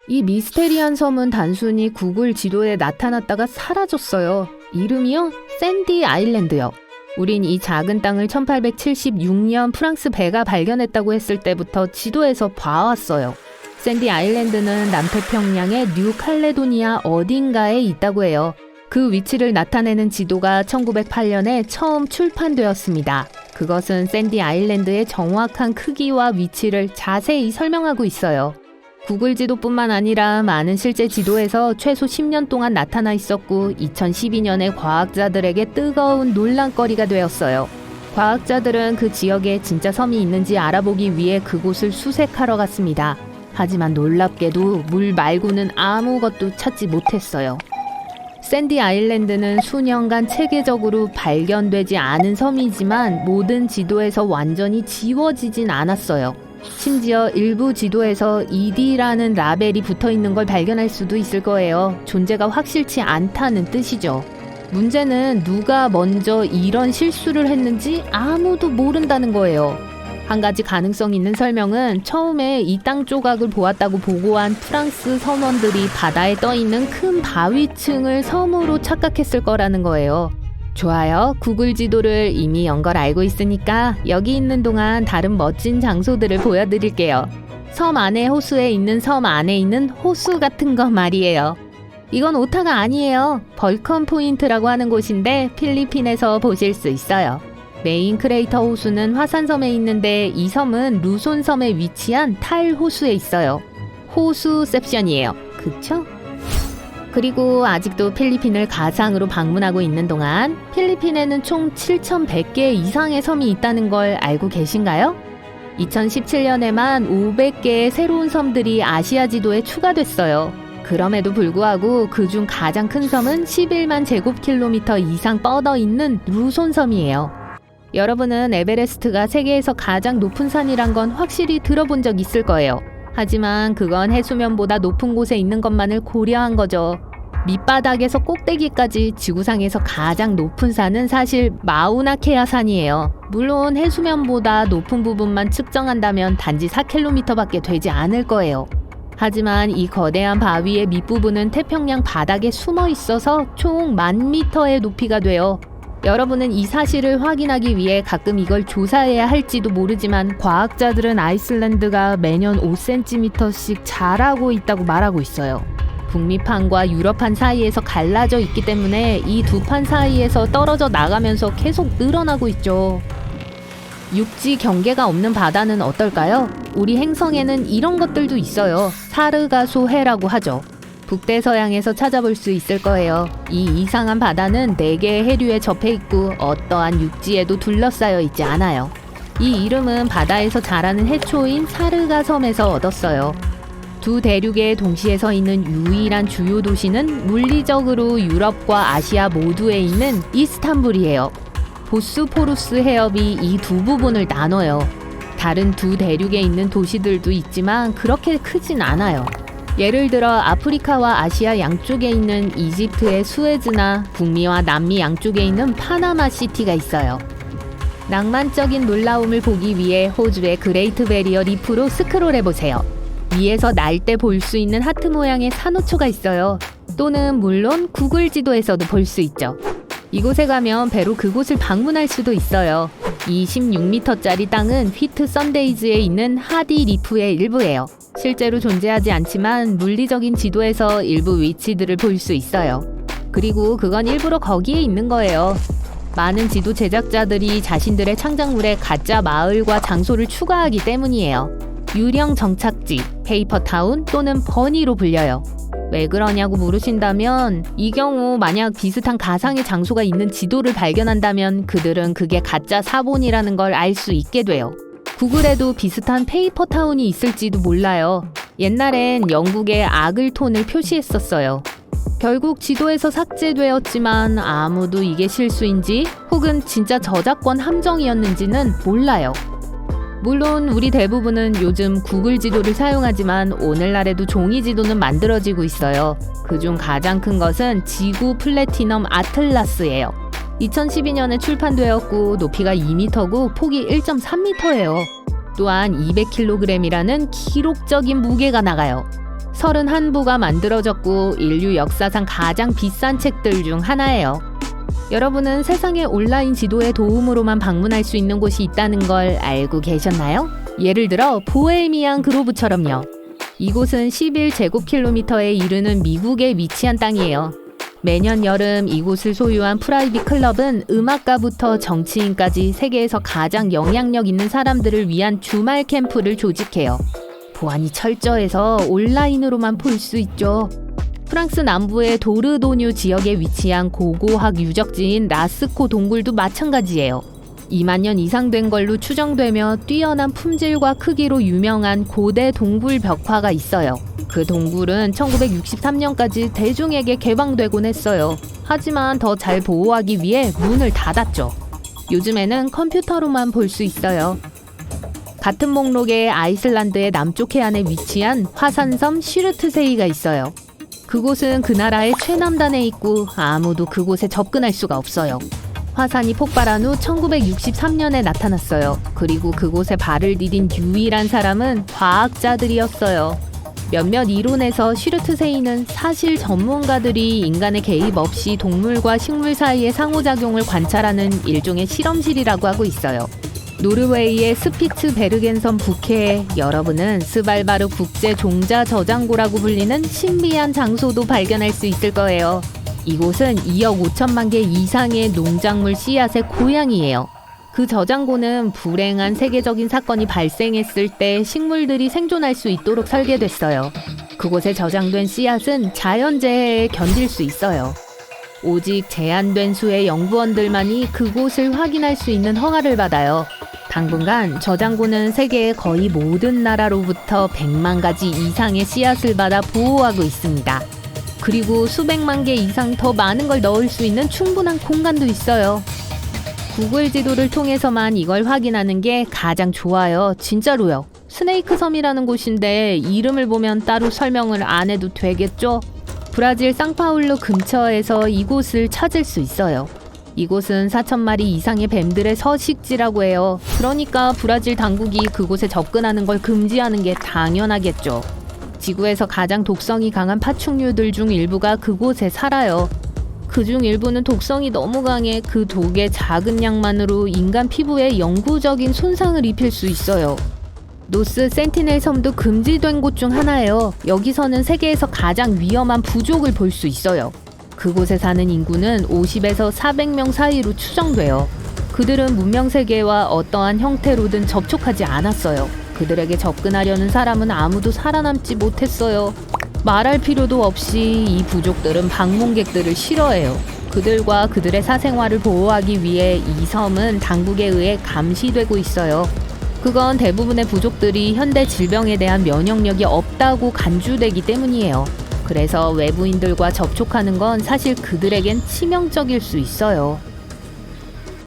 이 미스테리한 섬은 단순히 구글 지도에 나타났다가 사라졌어요. 이름이요? 샌디 아일랜드요. 우린 이 작은 땅을 1876년 프랑스 배가 발견했다고 했을 때부터 지도에서 봐왔어요. 샌디 아일랜드는 남태평양의 뉴 칼레도니아 어딘가에 있다고 해요. 그 위치를 나타내는 지도가 1908년에 처음 출판되었습니다. 그것은 샌디 아일랜드의 정확한 크기와 위치를 자세히 설명하고 있어요. 구글 지도뿐만 아니라 많은 실제 지도에서 최소 10년 동안 나타나 있었고 2012년에 과학자들에게 뜨거운 논란거리가 되었어요. 과학자들은 그 지역에 진짜 섬이 있는지 알아보기 위해 그곳을 수색하러 갔습니다. 하지만 놀랍게도 물 말고는 아무것도 찾지 못했어요. 샌디 아일랜드는 수년간 체계적으로 발견되지 않은 섬이지만 모든 지도에서 완전히 지워지진 않았어요. 심지어 일부 지도에서 ED라는 라벨이 붙어있는 걸 발견할 수도 있을 거예요. 존재가 확실치 않다는 뜻이죠. 문제는 누가 먼저 이런 실수를 했는지 아무도 모른다는 거예요. 한 가지 가능성 있는 설명은 처음에 이 땅 조각을 보았다고 보고한 프랑스 선원들이 바다에 떠있는 큰 바위층을 섬으로 착각했을 거라는 거예요. 좋아요. 구글 지도를 이미 연 걸 알고 있으니까 여기 있는 동안 다른 멋진 장소들을 보여드릴게요. 섬 안에 호수에 있는 섬 안에 있는 호수 같은 거 말이에요. 이건 오타가 아니에요. 벌컨 포인트라고 하는 곳인데 필리핀에서 보실 수 있어요. 메인 크레이터 호수는 화산섬에 있는데 이 섬은 루손 섬에 위치한 탈 호수에 있어요. 호수셉션이에요. 그쵸? 그리고 아직도 필리핀을 가상으로 방문하고 있는 동안 필리핀에는 총 7,100개 이상의 섬이 있다는 걸 알고 계신가요? 2017년에만 500개의 새로운 섬들이 아시아 지도에 추가됐어요. 그럼에도 불구하고 그중 가장 큰 섬은 11만 제곱킬로미터 이상 뻗어 있는 루손 섬이에요. 여러분은 에베레스트가 세계에서 가장 높은 산이란 건 확실히 들어본 적 있을 거예요. 하지만 그건 해수면보다 높은 곳에 있는 것만을 고려한 거죠. 밑바닥에서 꼭대기까지 지구상에서 가장 높은 산은 사실 마우나케아 산이에요. 물론 해수면보다 높은 부분만 측정한다면 단지 4km밖에 되지 않을 거예요. 하지만 이 거대한 바위의 밑부분은 태평양 바닥에 숨어 있어서 총 10,000m의 높이가 돼요. 여러분은 이 사실을 확인하기 위해 가끔 이걸 조사해야 할지도 모르지만 과학자들은 아이슬란드가 매년 5cm씩 자라고 있다고 말하고 있어요. 북미판과 유럽판 사이에서 갈라져 있기 때문에 이 두 판 사이에서 떨어져 나가면서 계속 늘어나고 있죠. 육지 경계가 없는 바다는 어떨까요? 우리 행성에는 이런 것들도 있어요. 사르가소 해라고 하죠. 북대서양에서 찾아볼 수 있을 거예요. 이 이상한 바다는 4개의 해류에 접해 있고 어떠한 육지에도 둘러싸여 있지 않아요. 이 이름은 바다에서 자라는 해초인 사르가 섬에서 얻었어요. 두 대륙에 동시에 서 있는 유일한 주요 도시는 물리적으로 유럽과 아시아 모두에 있는 이스탄불이에요. 보스포루스 해협이 이 두 부분을 나눠요. 다른 두 대륙에 있는 도시들도 있지만 그렇게 크진 않아요. 예를 들어 아프리카와 아시아 양쪽에 있는 이집트의 수에즈나 북미와 남미 양쪽에 있는 파나마 시티가 있어요. 낭만적인 놀라움을 보기 위해 호주의 그레이트 베리어 리프로 스크롤해보세요. 위에서 날 때 볼 수 있는 하트 모양의 산호초가 있어요. 또는 물론 구글 지도에서도 볼 수 있죠. 이곳에 가면 배로 그곳을 방문할 수도 있어요. 이 16m짜리 땅은 휘트 선데이즈에 있는 하디 리프의 일부예요. 실제로 존재하지 않지만 물리적인 지도에서 일부 위치들을 볼 수 있어요. 그리고 그건 일부러 거기에 있는 거예요. 많은 지도 제작자들이 자신들의 창작물에 가짜 마을과 장소를 추가하기 때문이에요. 유령 정착지, 페이퍼타운 또는 버니로 불려요. 왜 그러냐고 물으신다면 이 경우 만약 비슷한 가상의 장소가 있는 지도를 발견한다면 그들은 그게 가짜 사본이라는 걸 알 수 있게 돼요. 구글에도 비슷한 페이퍼타운이 있을지도 몰라요. 옛날엔 영국의 아글톤을 표시했었어요. 결국 지도에서 삭제되었지만 아무도 이게 실수인지 혹은 진짜 저작권 함정이었는지는 몰라요. 물론 우리 대부분은 요즘 구글 지도를 사용하지만 오늘날에도 종이 지도는 만들어지고 있어요. 그중 가장 큰 것은 지구 플래티넘 아틀라스예요. 2012년에 출판되었고 높이가 2m고 폭이 1.3m예요. 또한 200kg이라는 기록적인 무게가 나가요. 31부가 만들어졌고 인류 역사상 가장 비싼 책들 중 하나예요. 여러분은 세상의 온라인 지도의 도움으로만 방문할 수 있는 곳이 있다는 걸 알고 계셨나요? 예를 들어 보헤미안 그로브처럼요. 이곳은 11제곱킬로미터에 이르는 미국에 위치한 땅이에요. 매년 여름 이곳을 소유한 프라이빗 클럽은 음악가부터 정치인까지 세계에서 가장 영향력 있는 사람들을 위한 주말 캠프를 조직해요. 보안이 철저해서 온라인으로만 볼 수 있죠. 프랑스 남부의 도르도뉴 지역에 위치한 고고학 유적지인 라스코 동굴도 마찬가지예요. 2만 년 이상 된 걸로 추정되며 뛰어난 품질과 크기로 유명한 고대 동굴 벽화가 있어요. 그 동굴은 1963년까지 대중에게 개방되곤 했어요. 하지만 더 잘 보호하기 위해 문을 닫았죠. 요즘에는 컴퓨터로만 볼 수 있어요. 같은 목록에 아이슬란드의 남쪽 해안에 위치한 화산섬 슈르트세이가 있어요. 그곳은 그 나라의 최남단에 있고 아무도 그곳에 접근할 수가 없어요. 화산이 폭발한 후 1963년에 나타났어요. 그리고 그곳에 발을 디딘 유일한 사람은 과학자들이었어요. 몇몇 이론에서 슈르트세이는 사실 전문가들이 인간의 개입 없이 동물과 식물 사이의 상호작용을 관찰하는 일종의 실험실이라고 하고 있어요. 노르웨이의 스피츠베르겐섬 북해에 여러분은 스발바르 국제 종자 저장고라고 불리는 신비한 장소도 발견할 수 있을 거예요. 이곳은 2억 5천만 개 이상의 농작물 씨앗의 고향이에요. 그 저장고는 불행한 세계적인 사건이 발생했을 때 식물들이 생존할 수 있도록 설계됐어요. 그곳에 저장된 씨앗은 자연재해에 견딜 수 있어요. 오직 제한된 수의 연구원들만이 그곳을 확인할 수 있는 허가를 받아요. 당분간 저장고는 세계의 거의 모든 나라로부터 100만 가지 이상의 씨앗을 받아 보호하고 있습니다. 그리고 수백만 개 이상 더 많은 걸 넣을 수 있는 충분한 공간도 있어요. 구글 지도를 통해서만 이걸 확인하는 게 가장 좋아요. 진짜로요. 스네이크 섬이라는 곳인데 이름을 보면 따로 설명을 안 해도 되겠죠? 브라질 상파울루 근처에서 이곳을 찾을 수 있어요. 이곳은 4,000마리 이상의 뱀들의 서식지라고 해요. 그러니까 브라질 당국이 그곳에 접근하는 걸 금지하는 게 당연하겠죠. 지구에서 가장 독성이 강한 파충류들 중 일부가 그곳에 살아요. 그중 일부는 독성이 너무 강해 그 독의 작은 양만으로 인간 피부에 영구적인 손상을 입힐 수 있어요. 노스 센티넬 섬도 금지된 곳 중 하나예요. 여기서는 세계에서 가장 위험한 부족을 볼 수 있어요. 그곳에 사는 인구는 50에서 400명 사이로 추정돼요. 그들은 문명세계와 어떠한 형태로든 접촉하지 않았어요. 그들에게 접근하려는 사람은 아무도 살아남지 못했어요. 말할 필요도 없이 이 부족들은 방문객들을 싫어해요. 그들과 그들의 사생활을 보호하기 위해 이 섬은 당국에 의해 감시되고 있어요. 그건 대부분의 부족들이 현대 질병에 대한 면역력이 없다고 간주되기 때문이에요. 그래서 외부인들과 접촉하는 건 사실 그들에겐 치명적일 수 있어요.